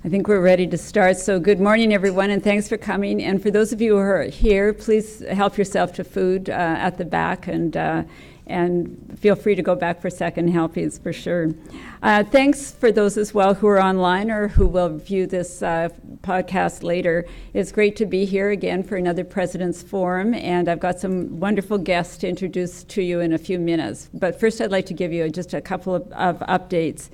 I think we're ready to start. So good morning, everyone, and thanks for coming. And for those of you who are here, please help yourself to food at the back, and feel free to go back for second helpings for sure. Thanks for those as well who are online or who will view this podcast later. It's great to be here again for another President's Forum, and I've got some wonderful guests to introduce to you in a few minutes. But first, I'd like to give you just a couple of updates.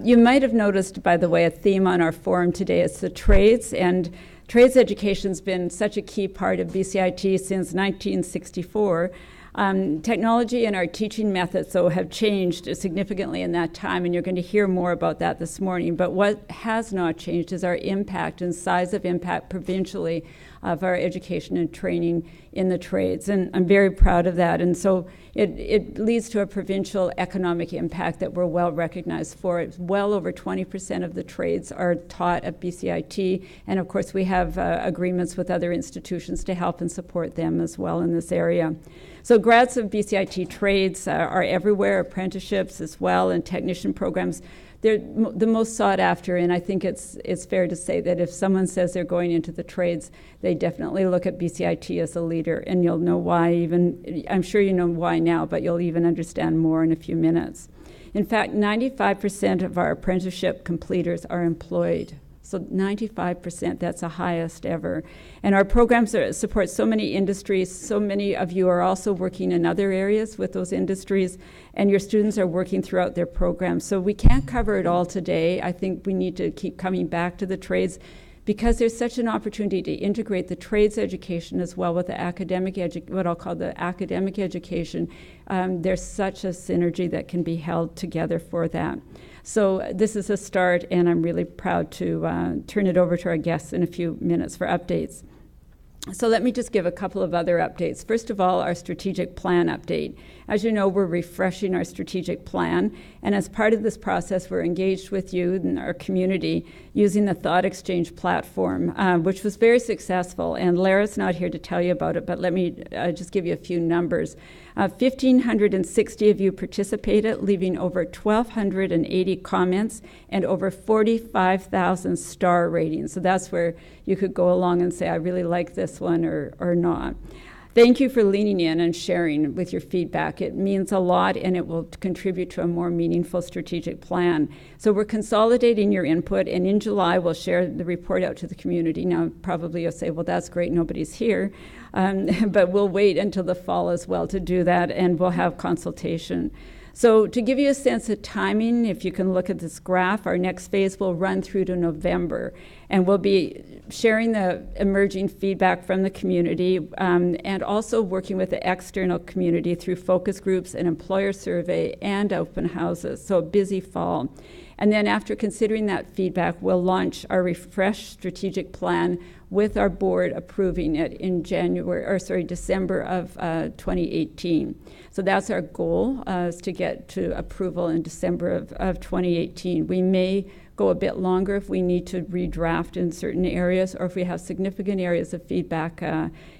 You might have noticed, by the way, a theme on our forum today is the trades, and trades education's been such a key part of BCIT since 1964. Technology and our teaching methods, though, have changed significantly in that time, and you're going to hear more about that this morning. But what has not changed is our impact and size of impact provincially of our education and training in the trades, and I'm very proud of that. And so it leads to a provincial economic impact that we're well recognized for. It's well over 20% of the trades are taught at BCIT, and of course we have agreements with other institutions to help and support them as well in this area. So grads of BCIT trades are everywhere, apprenticeships as well, and technician programs. They're the most sought after, and I think it's fair to say that if someone says they're going into the trades, they definitely look at BCIT as a leader, and you'll know why I'm sure you know why now, but you'll even understand more in a few minutes. In fact, 95% of our apprenticeship completers are employed. So 95%, that's the highest ever. And our programs support so many industries. So many of you are also working in other areas with those industries, and your students are working throughout their programs. So we can't cover it all today. I think we need to keep coming back to the trades because there's such an opportunity to integrate the trades education as well with the academic what I'll call the academic education. There's such a synergy that can be held together for that. So this is a start, and I'm really proud to turn it over to our guests in a few minutes for updates. So let me just give a couple of other updates. First of all, our strategic plan update. As you know, we're refreshing our strategic plan, and as part of this process, we're engaged with you and our community using the Thought Exchange platform, which was very successful, and Lara's not here to tell you about it, but let me just give you a few numbers. 1,560 of you participated, leaving over 1,280 comments and over 45,000 star ratings. So that's where you could go along and say, I really like this one or not. Thank you for leaning in and sharing with your feedback. It means a lot, and it will contribute to a more meaningful strategic plan. So we're consolidating your input, and in July, we'll share the report out to the community. Now, probably you'll say, well, that's great, nobody's here. But we'll wait until the fall as well to do that, and we'll have consultation. So to give you a sense of timing, if you can look at this graph, our next phase will run through to November, and we'll be sharing the emerging feedback from the community and also working with the external community through focus groups and employer survey and open houses. So a busy fall. And then after considering that feedback, we'll launch our refreshed strategic plan with our board approving it in December of 2018. So that's our goal, is to get to approval in December of 2018. We may go a bit longer if we need to redraft in certain areas, or if we have significant areas of feedback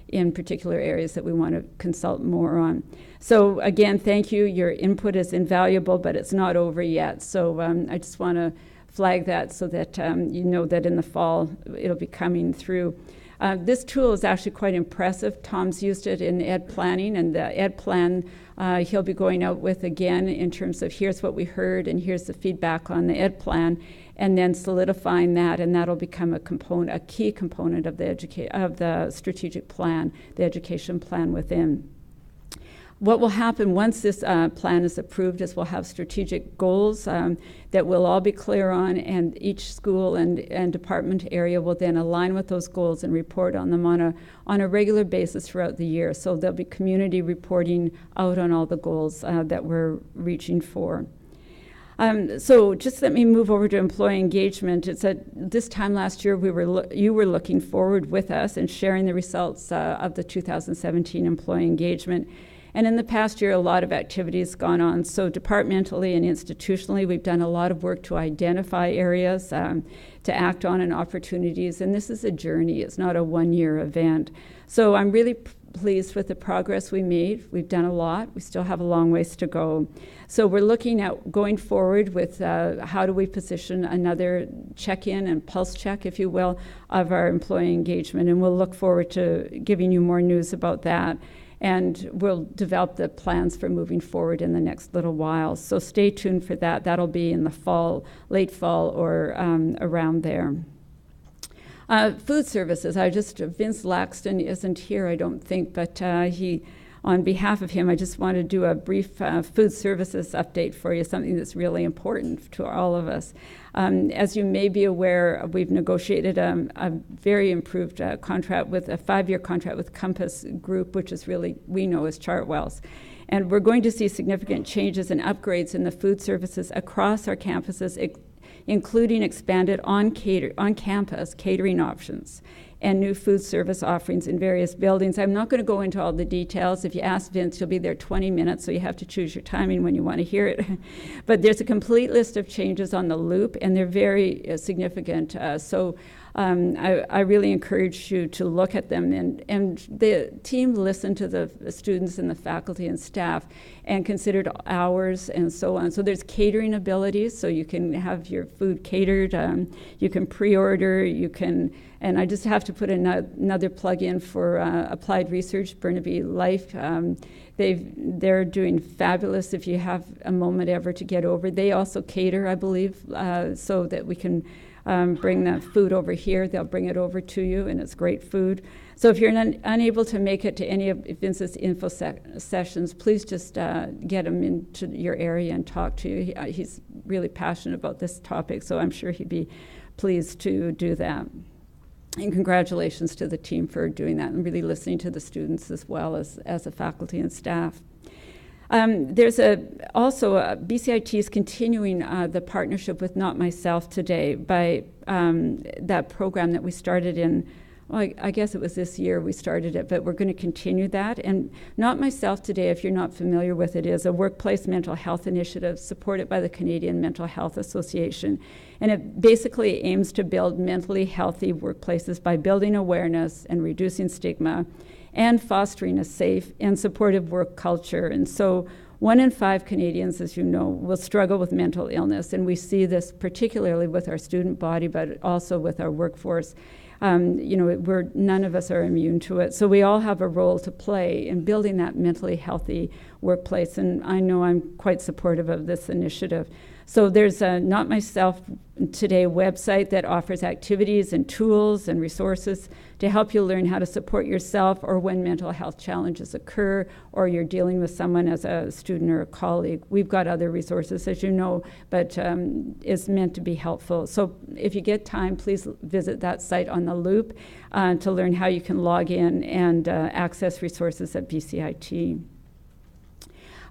in particular areas that we want to consult more on. So again, thank you. Your input is invaluable, but it's not over yet. So I just want to flag that so that you know that in the fall it'll be coming through. This tool is actually quite impressive. Tom's used it in ed planning, and the ed plan he'll be going out with again in terms of here's what we heard and here's the feedback on the ed plan, and then solidifying that, and that'll become a key component of the strategic plan, the education plan within. What will happen once this plan is approved is we'll have strategic goals that we'll all be clear on, and each school and department area will then align with those goals and report on them on a regular basis throughout the year. So there'll be community reporting out on all the goals that we're reaching for. So just let me move over to employee engagement. It's at this time last year you were looking forward with us and sharing the results of the 2017 employee engagement. And in the past year, a lot of activity has gone on. So departmentally and institutionally, we've done a lot of work to identify areas to act on and opportunities. And this is a journey. It's not a one-year event. So I'm really pleased with the progress we made. We've done a lot. We still have a long ways to go. So we're looking at going forward with how do we position another check-in and pulse check, if you will, of our employee engagement. And we'll look forward to giving you more news about that. And we'll develop the plans for moving forward in the next little while. So stay tuned for that. That'll be in the fall, late fall, or around there. Food services. Vince Laxton isn't here, I don't think, but on behalf of him, I just want to do a brief food services update for you, something that's really important to all of us. As you may be aware, we've negotiated a very improved contract with a 5-year contract with Compass Group, which is really, we know as Chartwell's. And we're going to see significant changes and upgrades in the food services across our campuses, including expanded on-campus catering options and new food service offerings in various buildings. I'm not going to go into all the details. If you ask Vince, he'll be there 20 minutes, so you have to choose your timing when you want to hear it. But there's a complete list of changes on the loop, and they're very significant. I really encourage you to look at them. And the team listened to the students and the faculty and staff and considered hours and so on. So there's catering abilities, so you can have your food catered. You can pre-order. You can, and I just have to put another plug in for Applied Research, Burnaby Life. They're doing fabulous. If you have a moment ever to get over, they also cater, I believe, so that we can bring that food over here. They'll bring it over to you, and it's great food. So if you're unable to make it to any of Vince's info sessions, please just get him into your area and talk to you. He's really passionate about this topic, so I'm sure he'd be pleased to do that. And congratulations to the team for doing that and really listening to the students as well as the faculty and staff. There's also BCIT is continuing the partnership with Not Myself Today by that program that we started in, well, I guess it was this year we started it, but we're going to continue that. And Not Myself Today, if you're not familiar with it, is a workplace mental health initiative supported by the Canadian Mental Health Association. And it basically aims to build mentally healthy workplaces by building awareness and reducing stigma and fostering a safe and supportive work culture. And so 1 in 5 Canadians, as you know, will struggle with mental illness. And we see this particularly with our student body, but also with our workforce. None of us are immune to it. So we all have a role to play in building that mentally healthy workplace. And I know I'm quite supportive of this initiative. So there's a Not Myself Today website that offers activities and tools and resources to help you learn how to support yourself or when mental health challenges occur or you're dealing with someone as a student or a colleague. We've got other resources, as you know, but it's meant to be helpful. So if you get time, please visit that site on the Loop to learn how you can log in and access resources at BCIT.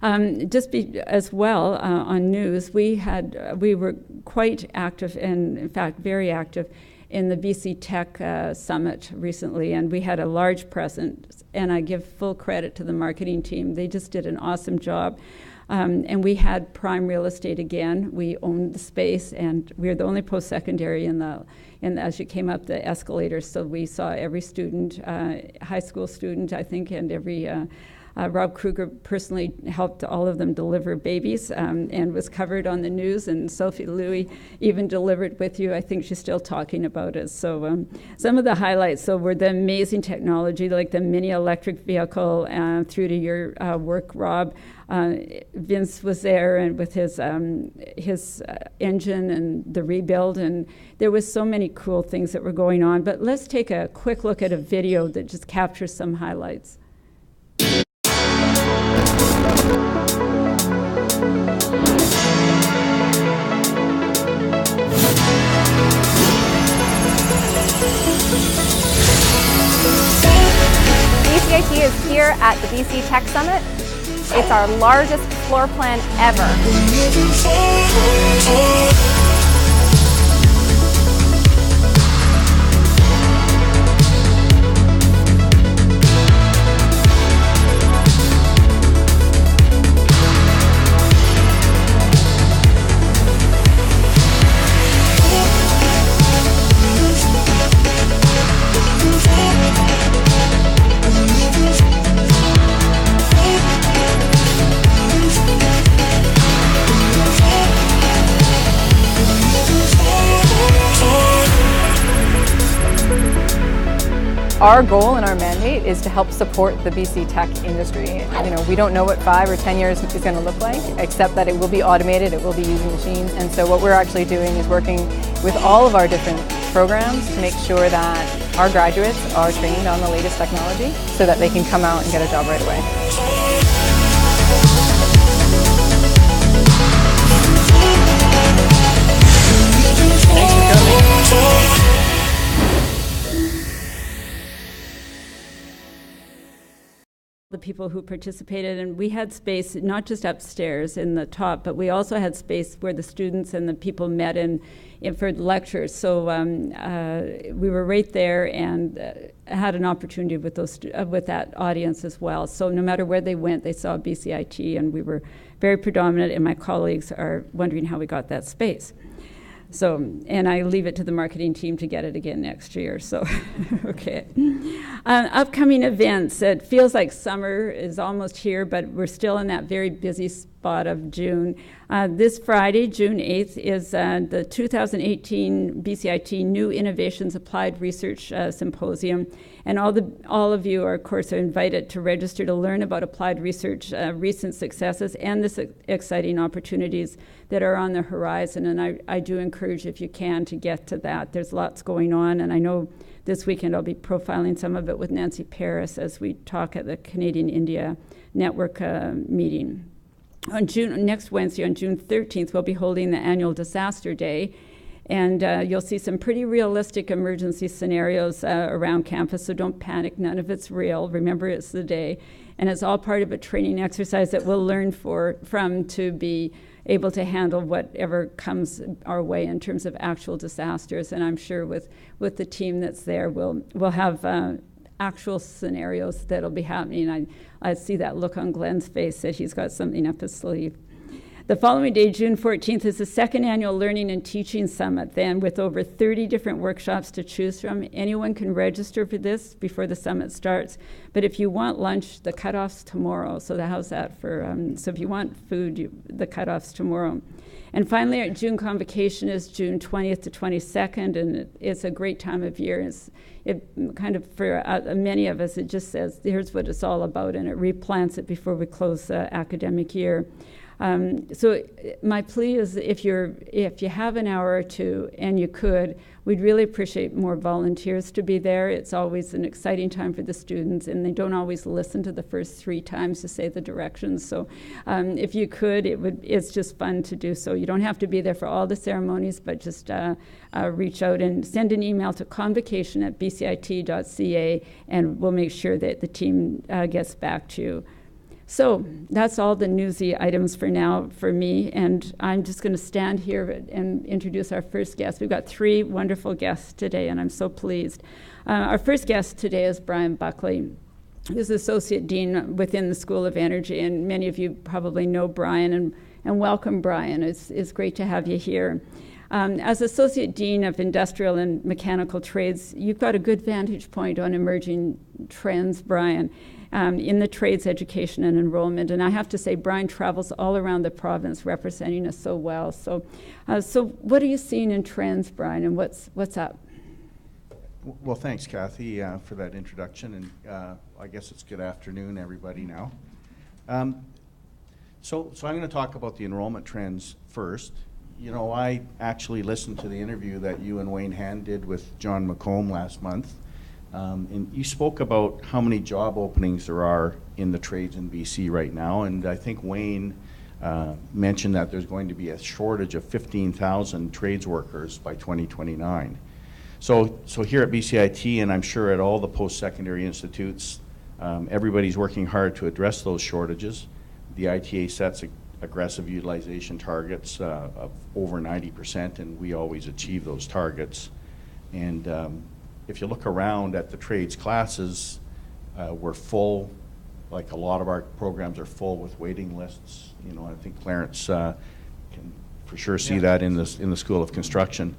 As well on news, we were quite active and in fact very active in the BC Tech Summit recently, and we had a large presence, and I give full credit to the marketing team. They just did an awesome job. And we had prime real estate again. We owned the space, and we were the only post-secondary as you came up the escalators, so we saw every student, high school student, I think, and every Rob Kruger personally helped all of them deliver babies and was covered on the news, and Sophie Louis even delivered with you. I think she's still talking about it. So some of the highlights were the amazing technology, like the mini electric vehicle through to your work, Rob. Vince was there and with his engine and the rebuild, and there was so many cool things that were going on. But let's take a quick look at a video that just captures some highlights. BCIT is here at the BC Tech Summit. It's our largest floor plan ever. Our goal and our mandate is to help support the BC tech industry. You know, we don't know what 5 or 10 years is going to look like, except that it will be automated, it will be using machines, and so what we're actually doing is working with all of our different programs to make sure that our graduates are trained on the latest technology so that they can come out and get a job right away. Thanks for coming. The people who participated, and we had space not just upstairs in the top, but we also had space where the students and the people met in for lectures. So we were right there and had an opportunity with those with that audience as well. So no matter where they went, they saw BCIT, and we were very predominant. And my colleagues are wondering how we got that space. So, and I leave it to the marketing team to get it again next year, so, okay. Upcoming events, it feels like summer is almost here, but we're still in that very busy spot of June. This Friday, June 8th, is the 2018 BCIT New Innovations Applied Research Symposium. And all of you are, of course, are invited to register to learn about applied research, recent successes, and the exciting opportunities that are on the horizon. And I do encourage, if you can, to get to that. There's lots going on, and I know this weekend I'll be profiling some of it with Nancy Paris as we talk at the Canadian India Network meeting. Next Wednesday, on June 13th, we'll be holding the annual Disaster Day. And you'll see some pretty realistic emergency scenarios around campus, so don't panic. None of it's real. Remember, it's the day. And it's all part of a training exercise that we'll learn from to be able to handle whatever comes our way in terms of actual disasters. And I'm sure with the team that's there, we'll have actual scenarios that'll be happening. I see that look on Glenn's face that he's got something up his sleeve. The following day, June 14th, is the second annual Learning and Teaching Summit, then with over 30 different workshops to choose from. Anyone can register for this before the summit starts. But if you want lunch, the cutoff's tomorrow. So how's that for, so if you want food, the cutoff's tomorrow. And finally, our June convocation is June 20th to 22nd, and it's a great time of year. It kind of, for many of us, it just says, here's what it's all about, and it replants it before we close the academic year. So my plea is, if you have an hour or two, and you could, we'd really appreciate more volunteers to be there. It's always an exciting time for the students, and they don't always listen to the first 3 times to say the directions. So if you could, it's just fun to do so. You don't have to be there for all the ceremonies, but just reach out and send an email to convocation@bcit.ca, and we'll make sure that the team gets back to you. So that's all the newsy items for now for me, and I'm just going to stand here and introduce our first guest. We've got 3 wonderful guests today, and I'm so pleased. Our first guest today is Brian Buckley, who's Associate Dean within the School of Energy, and many of you probably know Brian, and welcome, Brian. It's great to have you here. As Associate Dean of Industrial and Mechanical Trades, you've got a good vantage point on emerging trends, Brian, in the trades education and enrollment. And I have to say, Brian travels all around the province representing us so well. So what are you seeing in trends, Brian, and what's up? Well, thanks, Kathy, for that introduction. And I guess it's good afternoon, everybody, now. So I'm going to talk about the enrollment trends first. You know, I actually listened to the interview that you and Wayne Hand did with John McComb last month. And you spoke about how many job openings there are in the trades in BC right now, and I think Wayne mentioned that there's going to be a shortage of 15,000 trades workers by 2029. So here at BCIT, and I'm sure at all the post-secondary institutes, everybody's working hard to address those shortages. The ITA sets aggressive utilization targets of over 90%, and we always achieve those targets. And if you look around at the trades classes, we're full. Like, a lot of our programs are full with waiting lists. You know, I think Clarence can for sure see that in the School of Construction.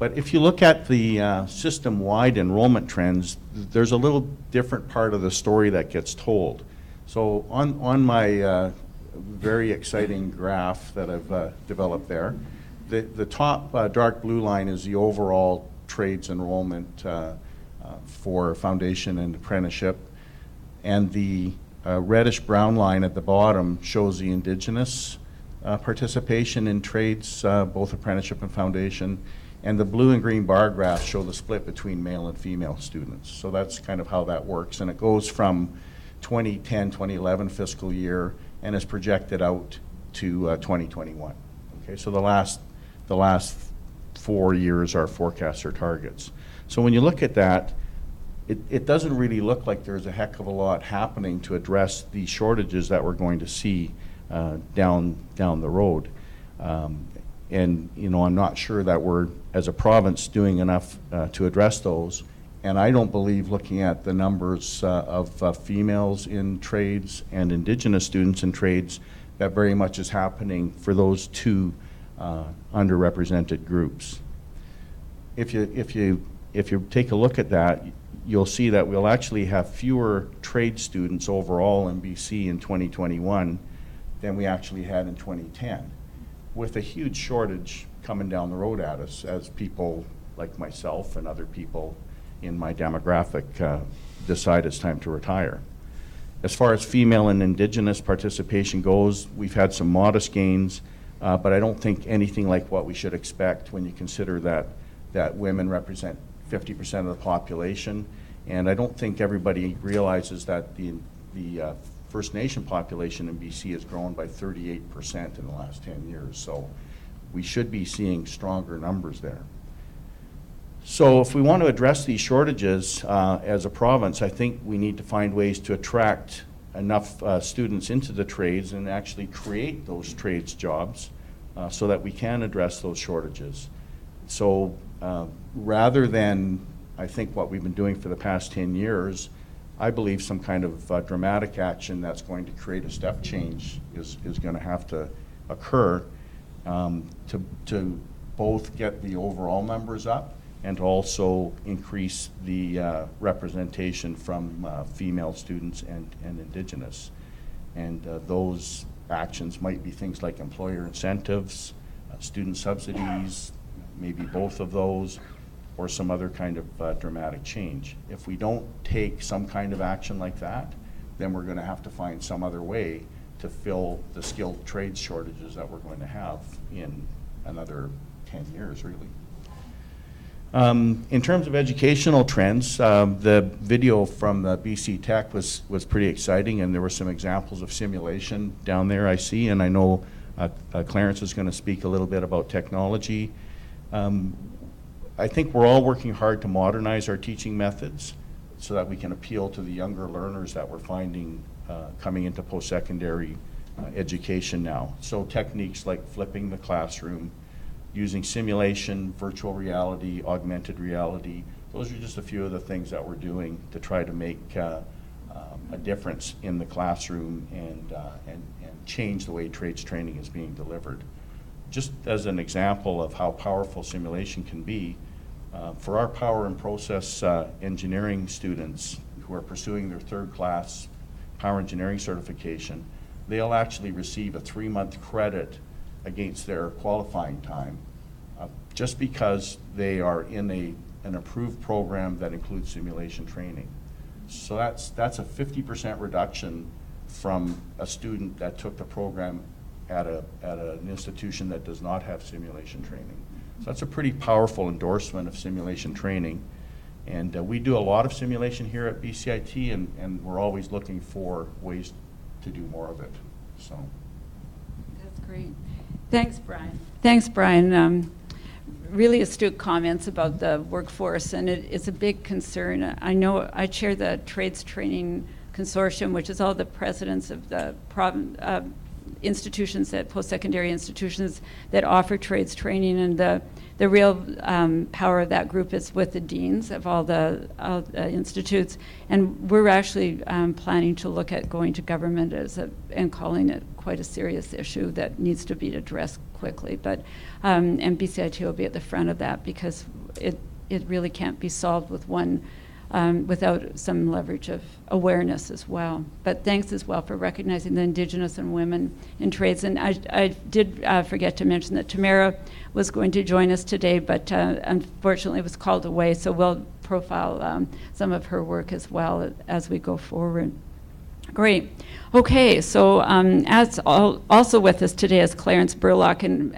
But if you look at the system-wide enrollment trends, there's a little different part of the story that gets told. So on my very exciting graph that I've developed there, the top dark blue line is the overall trades enrollment for foundation and apprenticeship. And the reddish-brown line at the bottom shows the Indigenous participation in trades, both apprenticeship and foundation. And the blue and green bar graphs show the split between male and female students. So that's kind of how that works. And it goes from 2010, 2011 fiscal year and is projected out to 2021. Okay, so the last 4 years are forecasts or targets. So when you look at that, it doesn't really look like there's a heck of a lot happening to address the shortages that we're going to see down the road. And you know, I'm not sure that we're, as a province, doing enough to address those. And I don't believe, looking at the numbers of females in trades and Indigenous students in trades, that very much is happening for those two underrepresented groups. If you take a look at that, you'll see that we'll actually have fewer trade students overall in BC in 2021 than we actually had in 2010, with a huge shortage coming down the road at us as people like myself and other people in my demographic decide it's time to retire. As far as female and Indigenous participation goes, we've had some modest gains, but I don't think anything like what we should expect when you consider that women represent 50% of the population. And I don't think everybody realizes that the First Nation population in BC has grown by 38% in the last 10 years. So we should be seeing stronger numbers there. So if we want to address these shortages as a province, I think we need to find ways to attract enough students into the trades and actually create those trades jobs so that we can address those shortages. So rather than, I think, what we've been doing for the past 10 years, I believe some kind of dramatic action that's going to create a step change is going to have to occur to both get the overall numbers up and to also increase the representation from female students and Indigenous. And those actions might be things like employer incentives, student subsidies, maybe both of those, or some other kind of dramatic change. If we don't take some kind of action like that, then we're going to have to find some other way to fill the skilled trades shortages that we're going to have in another 10 years, really. In terms of educational trends, the video from the BC Tech was pretty exciting, and there were some examples of simulation down there, I see, and I know Clarence is going to speak a little bit about technology. I think we're all working hard to modernize our teaching methods so that we can appeal to the younger learners that we're finding coming into post-secondary education now. So techniques like flipping the classroom, using simulation, virtual reality, augmented reality, those are just a few of the things that we're doing to try to make a difference in the classroom and change the way trades training is being delivered. Just as an example of how powerful simulation can be, for our power and process engineering students who are pursuing their third class power engineering certification, they'll actually receive a 3-month credit against their qualifying time just because they are in an approved program that includes simulation training. So that's a 50% reduction from a student that took the program at an institution that does not have simulation training. So that's a pretty powerful endorsement of simulation training. And we do a lot of simulation here at BCIT, and we're always looking for ways to do more of it. So that's great. Thanks, Brian. Thanks, Brian. Really astute comments about the workforce, and it's a big concern. I know I chair the Trades Training Consortium, which is all the presidents of the institutions, that post-secondary institutions that offer trades training, and the real power of that group is with the deans of all the institutes. And we're actually planning to look at going to government and calling it quite a serious issue that needs to be addressed quickly. But and BCIT will be at the front of that, because it really can't be solved with one without some leverage of awareness as well. But thanks as well for recognizing the Indigenous and women in trades. And I did forget to mention that Tamara was going to join us today, but unfortunately was called away. So we'll profile some of her work as well as we go forward. Great. Okay, so also with us today is Clarence Burlock, and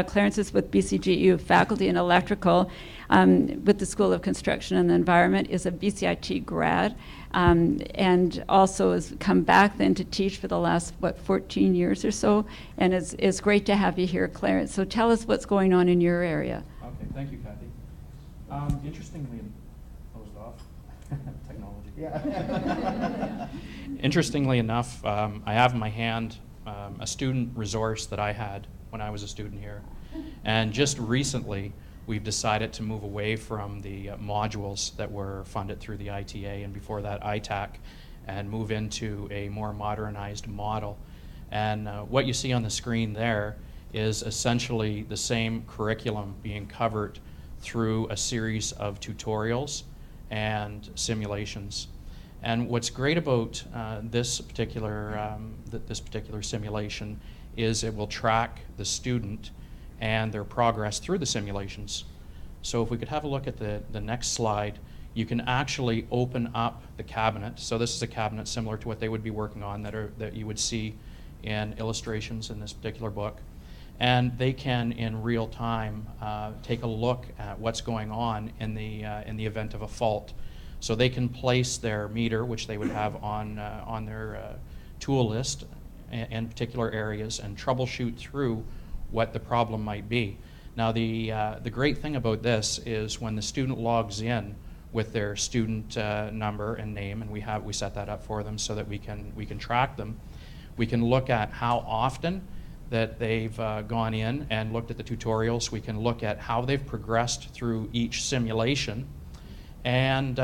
Clarence is with BCGU Faculty in Electrical with the School of Construction and the Environment, is a BCIT grad, and also has come back then to teach for the last, 14 years or so, and it's great to have you here, Clarence. So tell us what's going on in your area. Okay, thank you, Kathy. Interestingly, closed off. Technology. Yeah. Interestingly enough, I have in my hand a student resource that I had when I was a student here. And just recently, we've decided to move away from the modules that were funded through the ITA and before that ITAC, and move into a more modernized model. And what you see on the screen there is essentially the same curriculum being covered through a series of tutorials and simulations. And what's great about this particular simulation is it will track the student and their progress through the simulations. So if we could have a look at the next slide, you can actually open up the cabinet. So this is a cabinet similar to what they would be working on that you would see in illustrations in this particular book. And they can, in real time, take a look at what's going on in the event of a fault. So they can place their meter, which they would have on their tool list in particular areas, and troubleshoot through what the problem might be. Now the great thing about this is when the student logs in with their student number and name, and we set that up for them so that we can track them. We can look at how often that they've gone in and looked at the tutorials. We can look at how they've progressed through each simulation, and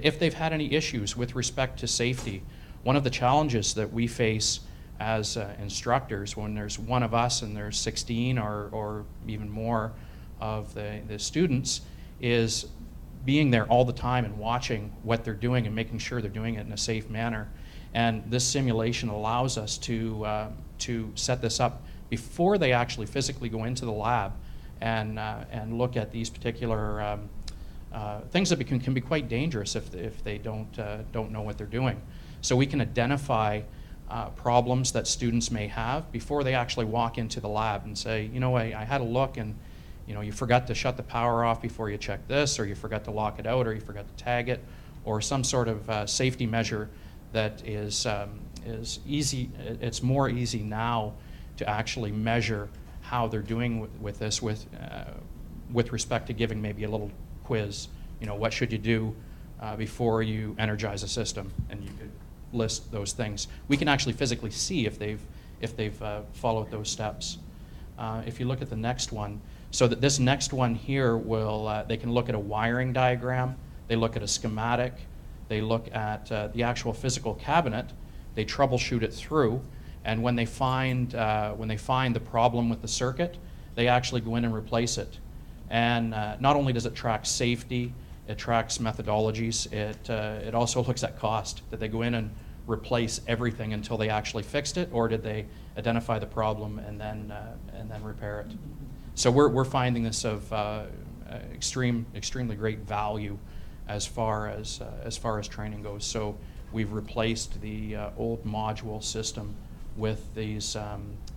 if they've had any issues with respect to safety. One of the challenges that we face as instructors when there's one of us and there's 16 or even more of the students is being there all the time and watching what they're doing and making sure they're doing it in a safe manner. And this simulation allows us to set this up before they actually physically go into the lab and look at these particular things that can be quite dangerous if they don't know what they're doing. So we can identify problems that students may have before they actually walk into the lab and say, you know, I had a look and you forgot to shut the power off before you check this, or you forgot to lock it out, or you forgot to tag it, or some sort of safety measure that is easy. It's more easy now to actually measure how they're doing with this with respect to giving maybe a little quiz. What should you do before you energize a system, and you could list those things. We can actually physically see if they've followed those steps. If you look at the next one, so that this next one here they can look at a wiring diagram, they look at a schematic, they look at the actual physical cabinet, they troubleshoot it through, and when they find the problem with the circuit, they actually go in and replace it. And not only does it track safety, it tracks methodologies, it also looks at cost. Did they go in and replace everything until they actually fixed it, or did they identify the problem and then repair it? So we're finding this of extremely great value as far as training goes. So we've replaced the old module system with these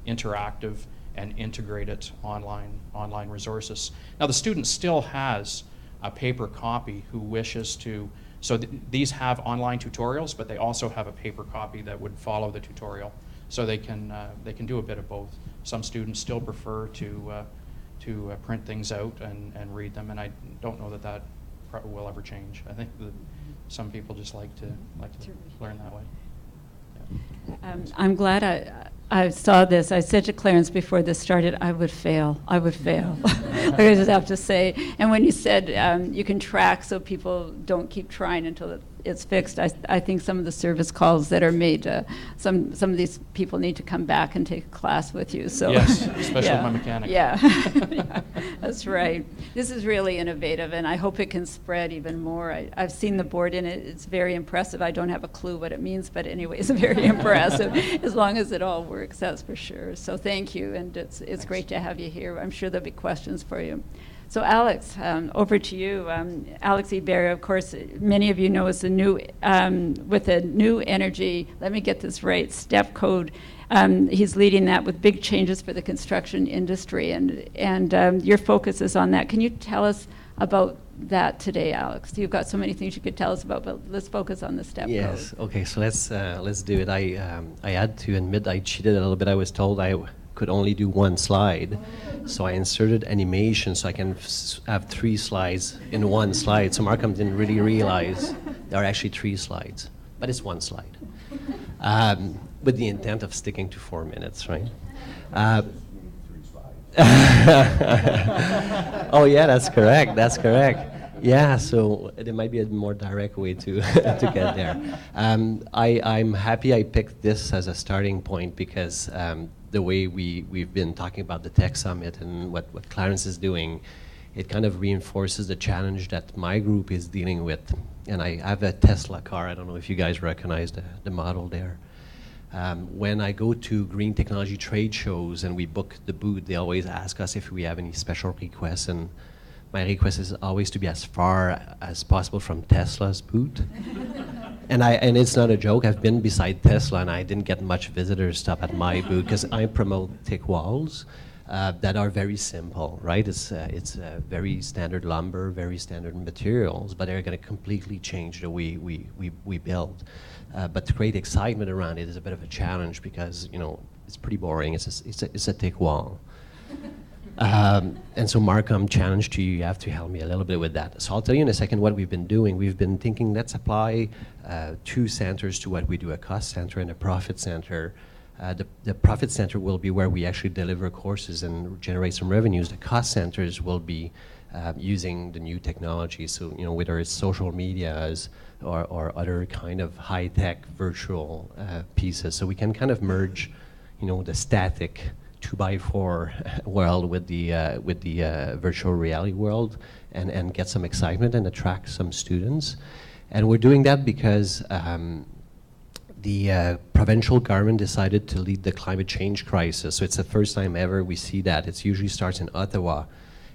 interactive and integrated online resources. Now the student still has a paper copy who wishes to, so these have online tutorials, but they also have a paper copy that would follow the tutorial. So they can do a bit of both. Some students still prefer to print things out and read them, and I don't know that will ever change. I think that some people just like to learn that way. Yeah. I'm glad I saw this. I said to Clarence before this started, I would fail. I just have to say. And when you said you can track so people don't keep trying until it's fixed, I think some of the service calls that are made, some of these people need to come back and take a class with you. So yes, especially my mechanic. Yeah. Yeah, that's right. This is really innovative, and I hope it can spread even more. I've seen the board in it. It's very impressive. I don't have a clue what it means, but anyway, it's very impressive as long as it all works, that's for sure. So thank you, and it's great to have you here. I'm sure there'll be questions for you. So Alex, over to you. Alex Hebert, of course, many of you know is the new, with the new energy, let me get this right, STEP code. He's leading that with big changes for the construction industry, and your focus is on that. Can you tell us about that today, Alex? You've got so many things you could tell us about, but let's focus on the STEP code. Yes, okay, so let's do it. I had to admit I cheated a little bit. I was told I could only do one slide, so I inserted animation so I can have 3 slides in one slide. So Markham didn't really realize there are actually 3 slides, but it's 1 slide. With the intent of sticking to 4 minutes, right? Oh yeah, that's correct. That's correct. Yeah, so there might be a more direct way to to get there. I'm happy I picked this as a starting point because the way we've been talking about the Tech Summit and what Clarence is doing, it kind of reinforces the challenge that my group is dealing with. And I have a Tesla car. I don't know if you guys recognize the model there. When I go to green technology trade shows and we book the booth, they always ask us if we have any special requests, and my request is always to be as far as possible from Tesla's booth. And it's not a joke. I've been beside Tesla and I didn't get much visitor stuff at my booth because I promote thick walls that are very simple, right? It's very standard lumber, very standard materials, but they're going to completely change the way we build. But to create excitement around it is a bit of a challenge because, you know, it's pretty boring. It's a thick wall. And so Markham, challenge to you, you have to help me a little bit with that. So I'll tell you in a second what we've been doing. We've been thinking, let's apply 2 centers to what we do, a cost center and a profit center. The profit center will be where we actually deliver courses and generate some revenues. The cost centers will be using the new technology. So, you know, whether it's social medias or other kind of high-tech virtual pieces. So we can kind of merge, you know, the static 2x4 world with the virtual reality world and get some excitement and attract some students. And we're doing that because the provincial government decided to lead the climate change crisis. So it's the first time ever we see that. It usually starts in Ottawa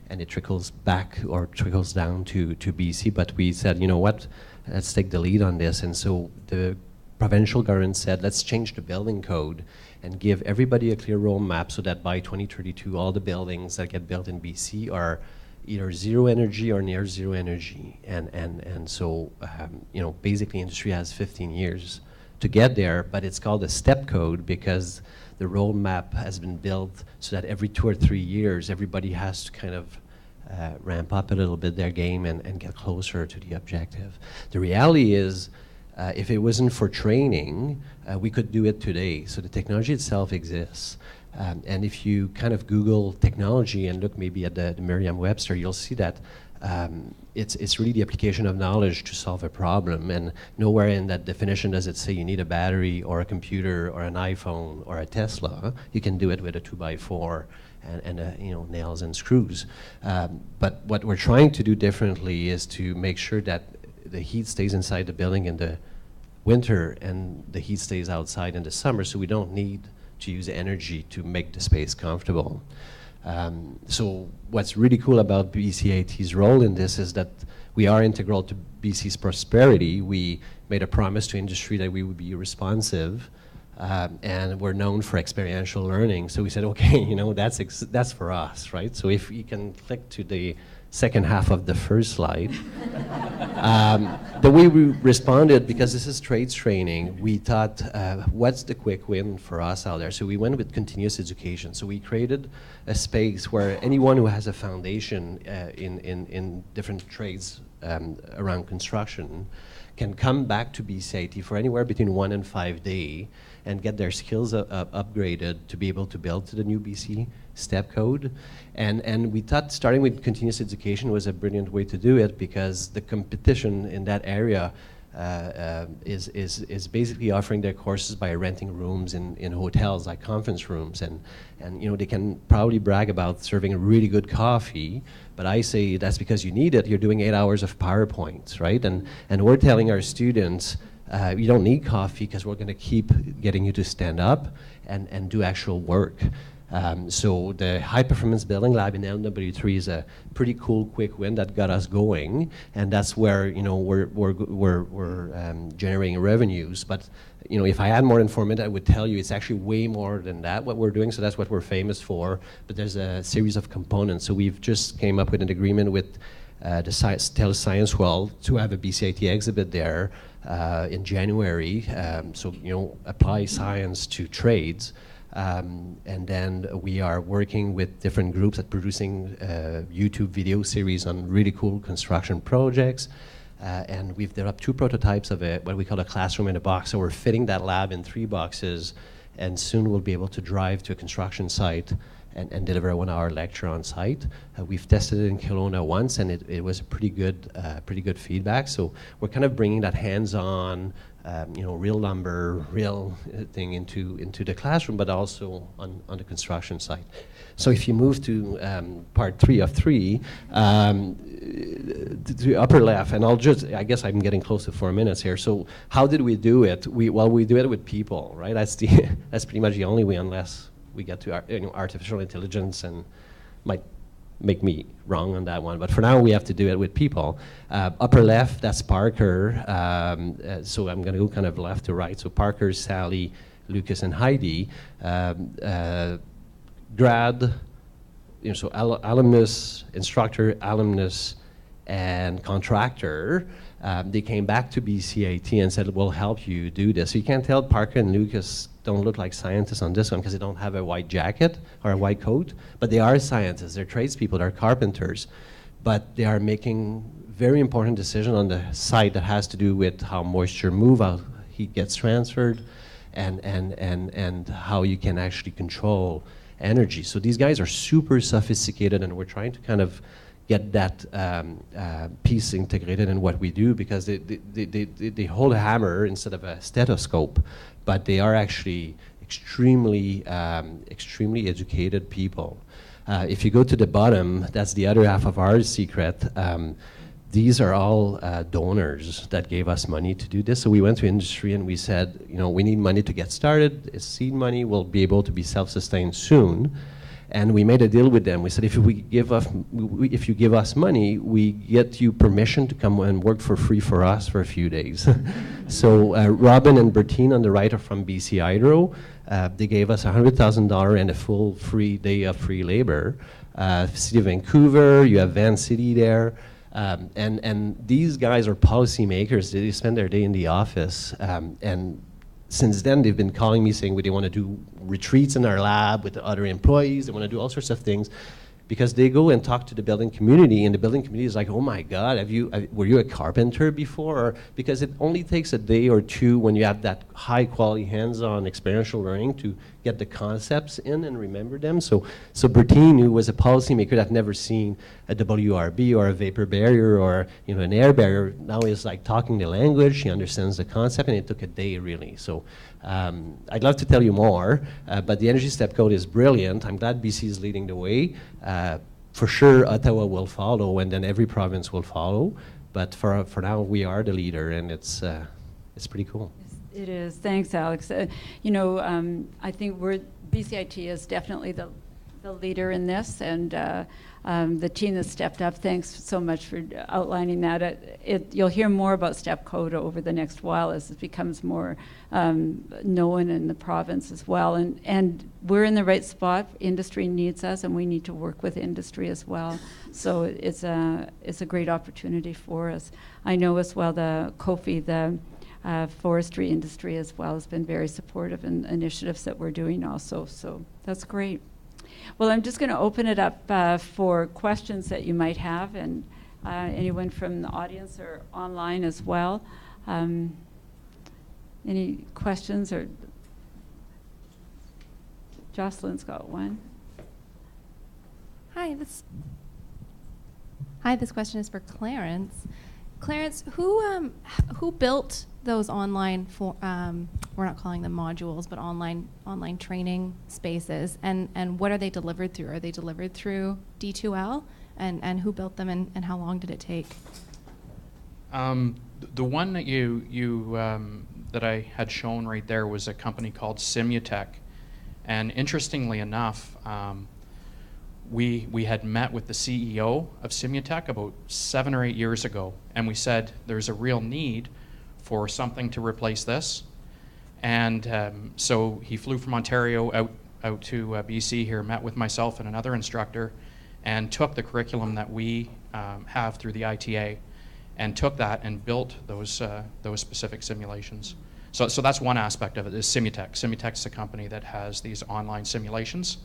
and it trickles back or trickles down to BC. But we said, you know what, let's take the lead on this. And so the provincial government said, let's change the building code and give everybody a clear roadmap so that by 2032, all the buildings that get built in BC are either zero energy or near zero energy. And so, you know, basically industry has 15 years to get there, but it's called a step code because the roadmap has been built so that every 2 or 3 years, everybody has to kind of ramp up a little bit their game and get closer to the objective. The reality is, if it wasn't for training, we could do it today. So the technology itself exists. And if you kind of Google technology and look maybe at the Merriam-Webster, you'll see that it's really the application of knowledge to solve a problem. And nowhere in that definition does it say you need a battery or a computer or an iPhone or a Tesla. You can do it with a 2x4 and you know, nails and screws. But what we're trying to do differently is to make sure that the heat stays inside the building in the winter and the heat stays outside in the summer, so we don't need to use energy to make the space comfortable. So what's really cool about BCAT's role in this is that we are integral to BC's prosperity. We made a promise to industry that we would be responsive, and we're known for experiential learning. So we said, okay, you know, that's for us, right? So if you can click to the second half of the first slide. The way we responded, because this is trades training, we thought, what's the quick win for us out there? So we went with continuous education. So we created a space where anyone who has a foundation in different trades around construction can come back to BCIT for anywhere between 1 and 5 days and get their skills upgraded to be able to build to the new BC step code. And we thought starting with continuous education was a brilliant way to do it because the competition in that area is basically offering their courses by renting rooms in hotels like conference rooms, and you know, they can probably brag about serving really good coffee, but I say that's because you need it. You're doing 8 hours of PowerPoints, right? And we're telling our students, you don't need coffee because we're going to keep getting you to stand up and do actual work. So the high performance building lab in LW3 is a pretty cool quick win that got us going, and that's where we're generating revenues. But if I had more information, I would tell you it's actually way more than that what we're doing. So that's what we're famous for. But there's a series of components. So we've just came up with an agreement with the Telescience World to have a BCIT exhibit there in January. So apply science to trades. And then we are working with different groups at producing YouTube video series on really cool construction projects. And we've developed 2 prototypes of what we call a classroom in a box. So we're fitting that lab in 3 boxes, and soon we'll be able to drive to a construction site and deliver a 1-hour lecture on site. We've tested it in Kelowna once, and it was pretty good feedback. So we're kind of bringing that hands-on, real number, real thing into the classroom, but also on the construction site. So if you move to part 3 of 3, the upper left, and I guess I'm getting close to 4 minutes here. So how did we do it? We do it with people, right? That's pretty much the only way, unless we get to artificial intelligence, and might make me wrong on that one. But for now, we have to do it with people. Upper left, that's Parker. So I'm going to go kind of left to right. So Parker, Sally, Lucas, and Heidi. Grad, so alumnus, instructor, alumnus, and contractor. They came back to BCIT and said, we'll help you do this. So you can't tell Parker and Lucas don't look like scientists on this one because they don't have a white jacket or a white coat, but they are scientists, they're tradespeople, they're carpenters, but they are making very important decisions on the site that has to do with how moisture moves, how heat gets transferred, and how you can actually control energy. So these guys are super sophisticated, and we're trying to kind of get that piece integrated in what we do, because they hold a hammer instead of a stethoscope, but they are actually extremely educated people. If you go to the bottom, that's the other half of our secret. These are all donors that gave us money to do this. So we went to industry and we said, we need money to get started. It's seed money. We'll be able to be self-sustained soon. And we made a deal with them. We said, if you give us money, we get you permission to come and work for free for us for a few days. So Robin and Bertine on the right are from BC Hydro. They gave us $100,000 and a full free day of free labor. City of Vancouver, you have Van City there. And these guys are policymakers. They spend their day in the office. And since then, they've been calling me saying they want to do retreats in our lab with the other employees. They want to do all sorts of things, because they go and talk to the building community, and the building community is like, oh my God, were you a carpenter before? Or, because it only takes a day or two when you have that high quality hands-on experiential learning to get the concepts in and remember them. So Bertine, who was a policymaker that never seen a WRB or a vapor barrier or an air barrier, now is like talking the language. She understands the concept, and it took a day really. So I'd love to tell you more, but the Energy Step Code is brilliant. I'm glad BC is leading the way. For sure, Ottawa will follow, and then every province will follow. But for now, we are the leader, and it's pretty cool. It is. Thanks, Alex. I think BCIT is definitely the leader in this, and the team that stepped up. Thanks so much for outlining that. You'll hear more about Step Code over the next while as it becomes more known in the province as well. And we're in the right spot. Industry needs us, and we need to work with industry as well. So it's a great opportunity for us. I know as well the COFI, the forestry industry as well, has been very supportive in initiatives that we're doing also. So that's great. Well, I'm just going to open it up for questions that you might have, and anyone from the audience or online as well. Any questions? Or Jocelyn's got one. Hi, this question is for Clarence. Clarence, who built those online we're not calling them modules, but online training spaces, and what are they delivered through? Are they delivered through D2L, and who built them, and how long did it take? The one that you that I had shown right there was a company called Simutech, And interestingly enough, we had met with the CEO of Simutech about 7 or 8 years ago, and we said there's a real need for something to replace this. And so he flew from Ontario out to BC here, met with myself and another instructor, and took the curriculum that we have through the ITA, and took that and built those specific simulations. So that's one aspect of it, is Simutech. Simutech's a company that has these online simulations.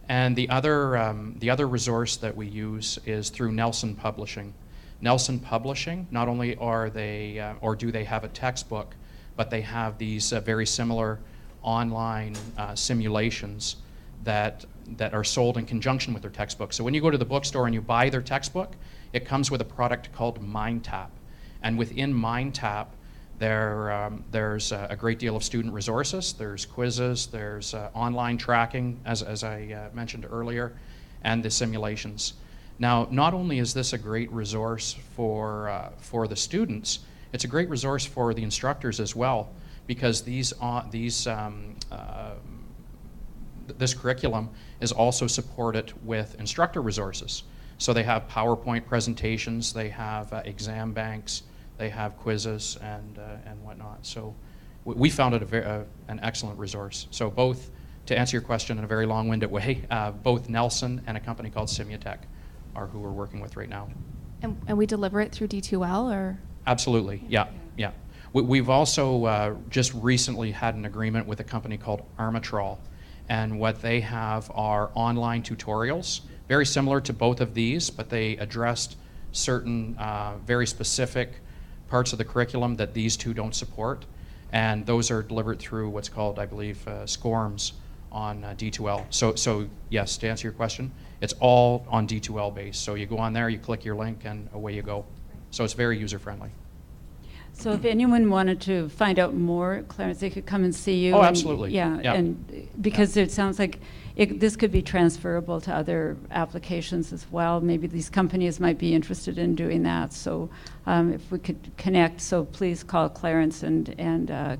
And the other resource that we use is through Nelson Publishing. Nelson Publishing, not only are they, or do they have a textbook, but they have these very similar online simulations that are sold in conjunction with their textbook. So when you go to the bookstore and you buy their textbook, it comes with a product called MindTap. And within MindTap, there's a great deal of student resources. There's quizzes, there's online tracking, as I mentioned earlier, and the simulations. Now, not only is this a great resource for the students, it's a great resource for the instructors as well, because this curriculum is also supported with instructor resources. So they have PowerPoint presentations, they have exam banks, they have quizzes and whatnot. So we found it an excellent resource. So both, to answer your question in a very long-winded way, both Nelson and a company called Simutech are who we're working with right now. And we deliver it through D2L, or? Absolutely, yeah. We've also just recently had an agreement with a company called Armatrol, and what they have are online tutorials, very similar to both of these, but they addressed certain very specific parts of the curriculum that these two don't support, and those are delivered through what's called, I believe, SCORMS on D2L. So yes, to answer your question, it's all on D2L based. So you go on there, you click your link, and away you go. So it's very user-friendly. So if anyone wanted to find out more, Clarence, they could come and see you. Oh, and, absolutely. Yeah, and because it sounds like this could be transferable to other applications as well. Maybe these companies might be interested in doing that. So if we could connect, so please call Clarence and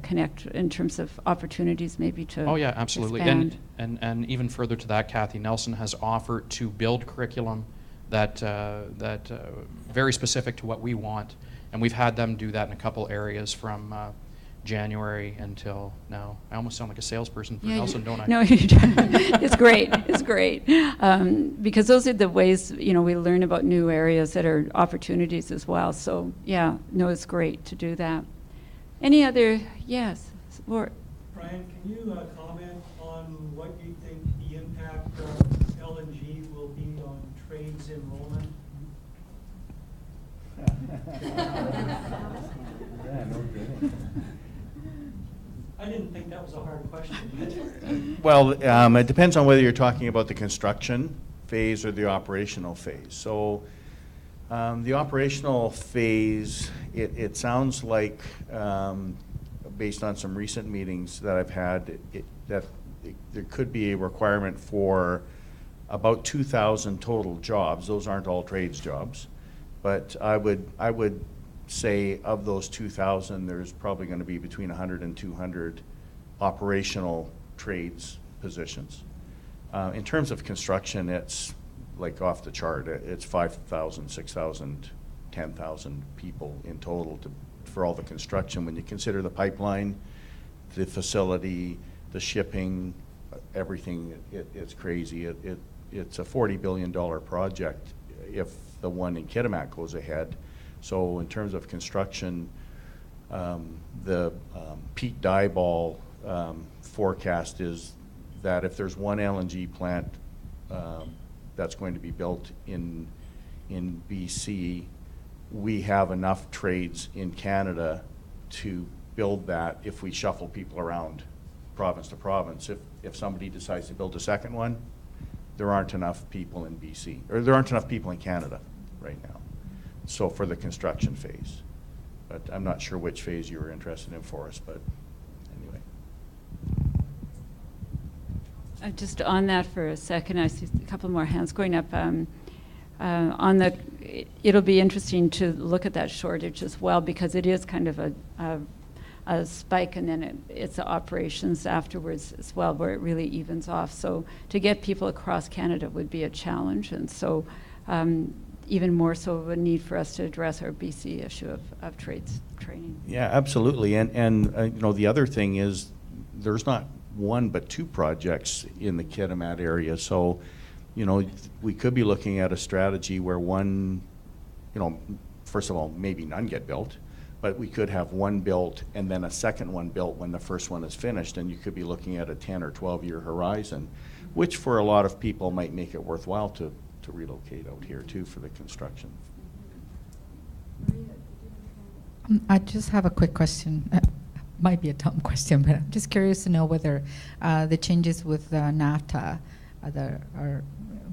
connect in terms of opportunities maybe to Oh yeah, absolutely. expand. And even further to that, Kathy, Nelson has offered to build curriculum that very specific to what we want. And we've had them do that in a couple areas from January until now. I almost sound like a salesperson for Nelson, don't I? No, it's great. It's great. Because those are the ways, we learn about new areas that are opportunities as well. So, yeah, no, it's great to do that. Any other, yes, or Brian, can you comment on what you think the impact of LNG will be on trades enrollment? I didn't think that was a hard question. Well, it depends on whether you're talking about the construction phase or the operational phase. So the operational phase, it sounds like, based on some recent meetings that I've had, that there could be a requirement for about 2,000 total jobs. Those aren't all trades jobs. But I would say of those 2,000, there's probably going to be between 100 and 200 operational trades positions. In terms of construction, it's like off the chart. It's 5,000, 6,000, 10,000 people in total for all the construction. When you consider the pipeline, the facility, the shipping, everything, it's crazy. It's a $40 billion project if the one in Kitimat goes ahead. So in terms of construction, the Pete Dieball forecast is that if there's one LNG plant that's going to be built in BC, we have enough trades in Canada to build that if we shuffle people around province to province. If somebody decides to build a second one, there aren't enough people in BC, or there aren't enough people in Canada right now. So for the construction phase. But I'm not sure which phase you were interested in for us, but anyway. just on that for a second, I see a couple more hands going up. It'll be interesting to look at that shortage as well, because it is kind of a a spike, and then it's the operations afterwards as well, where it really evens off. So to get people across Canada would be a challenge, and so even more so of a need for us to address our BC issue of trades training. Yeah, absolutely. And you know, the other thing is there's not one but two projects in the Kitimat area. So, you know, we could be looking at a strategy where one, you know, first of all, maybe none get built, but we could have one built and then a second one built when the first one is finished, and you could be looking at a 10 or 12-year horizon, which for a lot of people might make it worthwhile to relocate out here too for the construction. I just have a quick question. Might be a dumb question, but I'm just curious to know whether the changes with NAFTA that are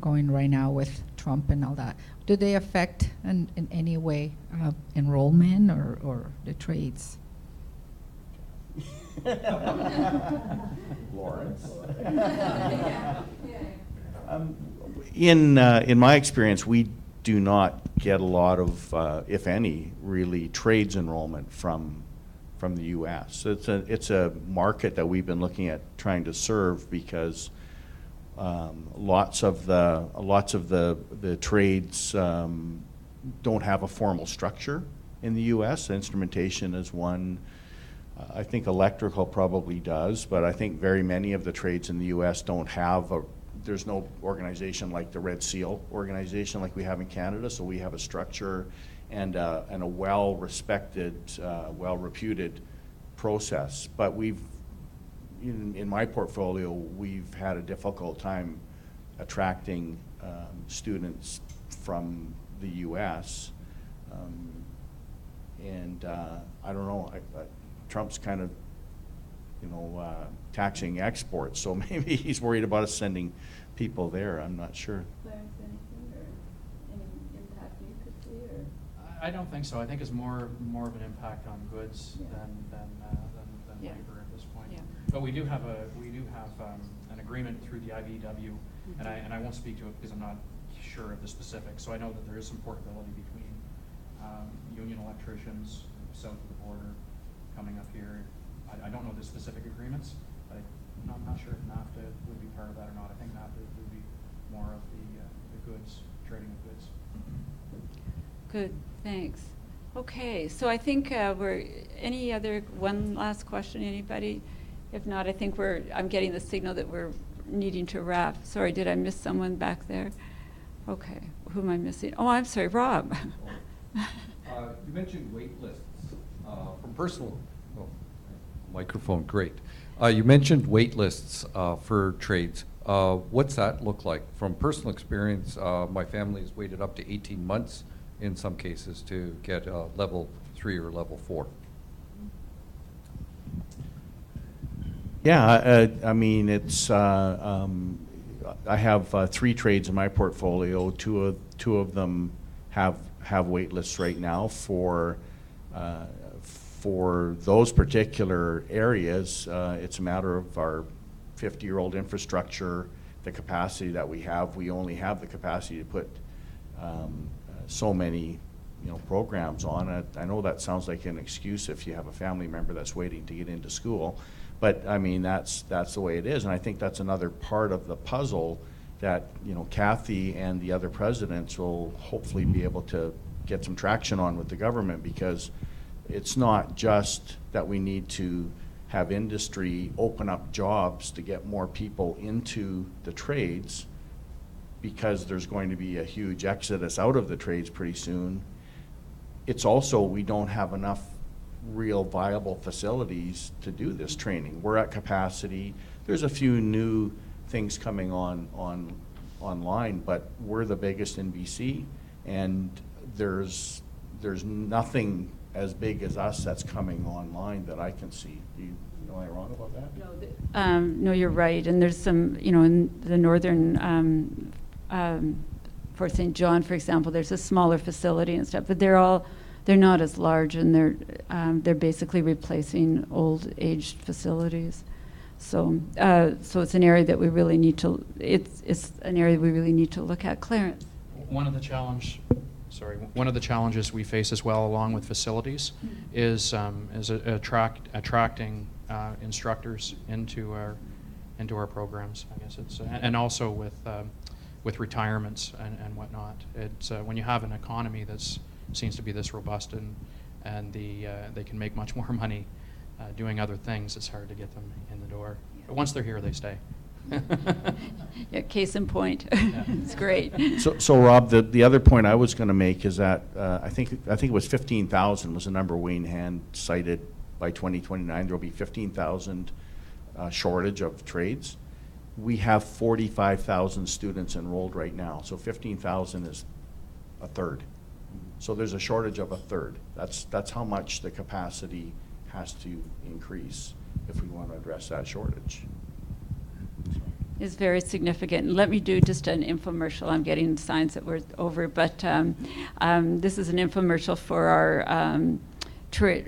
going right now with Trump and all that, do they affect in any way enrollment or the trades? Lawrence. In my experience, we do not get a lot of, if any, really trades enrollment from the U.S. It's a market that we've been looking at trying to serve because lots of the trades don't have a formal structure in the U.S. Instrumentation is one. I think electrical probably does, but I think very many of the trades in the U.S. don't have there's no organization like the Red Seal organization like we have in Canada, so we have a structure and a well-respected, well-reputed process. But in my portfolio, we've had a difficult time attracting students from the U.S. I don't know, Trump's kind of, you know, taxing exports, so maybe he's worried about us sending people there. I'm not sure. Clarence, anything or any impact you could see, or? I don't think so. I think it's more of an impact on goods than Yeah. labor at this point. Yeah. But we do have an agreement through the IBEW, and I won't speak to it because I'm not sure of the specifics. So I know that there is some portability between union electricians south of the border coming up here. I don't know the specific agreements, but I'm not sure if NAFTA would be part of that or not. I think NAFTA would be more of the goods, trading of goods. Good, thanks. Okay, so I think one last question, anybody? If not, I think I'm getting the signal that we're needing to wrap. Sorry, did I miss someone back there? Okay, who am I missing? Oh, I'm sorry, Rob. You mentioned wait lists from personal. Microphone, great. You mentioned wait lists for trades. What's that look like? From personal experience, my family has waited up to 18 months in some cases to get level 3 or level 4. Yeah, I mean, it's. I have 3 trades in my portfolio. Two of them have wait lists right now for those particular areas. It's a matter of our 50-year-old infrastructure, the capacity that we have. We only have the capacity to put so many, programs on it. I know that sounds like an excuse if you have a family member that's waiting to get into school, but I mean that's the way it is, and I think that's another part of the puzzle that Kathy and the other presidents will hopefully be able to get some traction on with the government, because it's not just that we need to have industry open up jobs to get more people into the trades, because there's going to be a huge exodus out of the trades pretty soon. It's also we don't have enough real viable facilities to do this training. We're at capacity. There's a few new things coming online, but we're the biggest in BC, and there's nothing as big as us that's coming online that I can see. Do you know am I wrong about that? No, you're right. And there's some, in the northern, for St. John, for example, there's a smaller facility and stuff, but they're not as large, and they're basically replacing old aged facilities. So it's an area that we really need to. It's an area we really need to look at. Clarence. One of the challenge one of the challenges we face as well, along with facilities, is attracting instructors into our programs. I guess it's and also with retirements and whatnot. It's when you have an economy that seems to be this robust and they can make much more money doing other things. It's hard to get them in the door. But once they're here, they stay. Yeah, case in point. Yeah. It's great. So Rob, the other point I was going to make is that I think it was 15,000 was the number Wayne Hand cited by 2029. There will be 15,000 shortage of trades. We have 45,000 students enrolled right now, so 15,000 is a third. So there's a shortage of a third. That's how much the capacity has to increase if we want to address that shortage. Is very significant. Let me do just an infomercial. I'm getting signs that we're over, but this is an infomercial for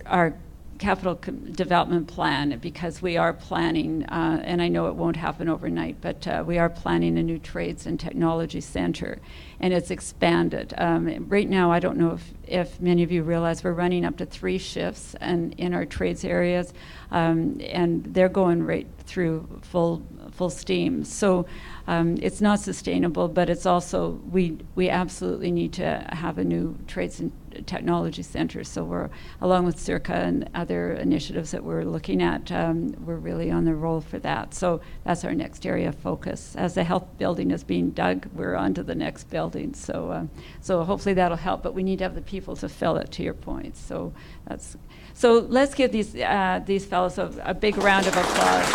our capital development plan, because we are planning, and I know it won't happen overnight, but we are planning a new trades and technology center, and it's expanded. Right now, I don't know if many of you realize we're running up to 3 shifts and in our trades areas, and they're going right through full steam. So it's not sustainable, but it's also, we absolutely need to have a new trades and technology center. So we're, along with CIRCA and other initiatives that we're looking at, we're really on the roll for that. So that's our next area of focus. As the health building is being dug, we're on to the next building. So hopefully that'll help, but we need to have the people to fill it, to your point. So let's give these fellows a big round of applause.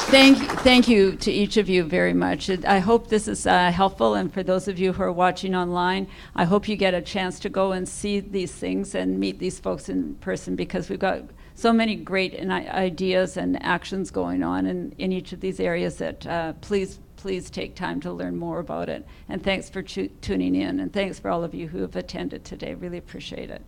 Thank you to each of you very much. I hope this is helpful, and for those of you who are watching online, I hope you get a chance to go and see these things and meet these folks in person, because we've got so many great ideas and actions going on in each of these areas that please take time to learn more about it. And thanks for tuning in, and thanks for all of you who have attended today. Really appreciate it.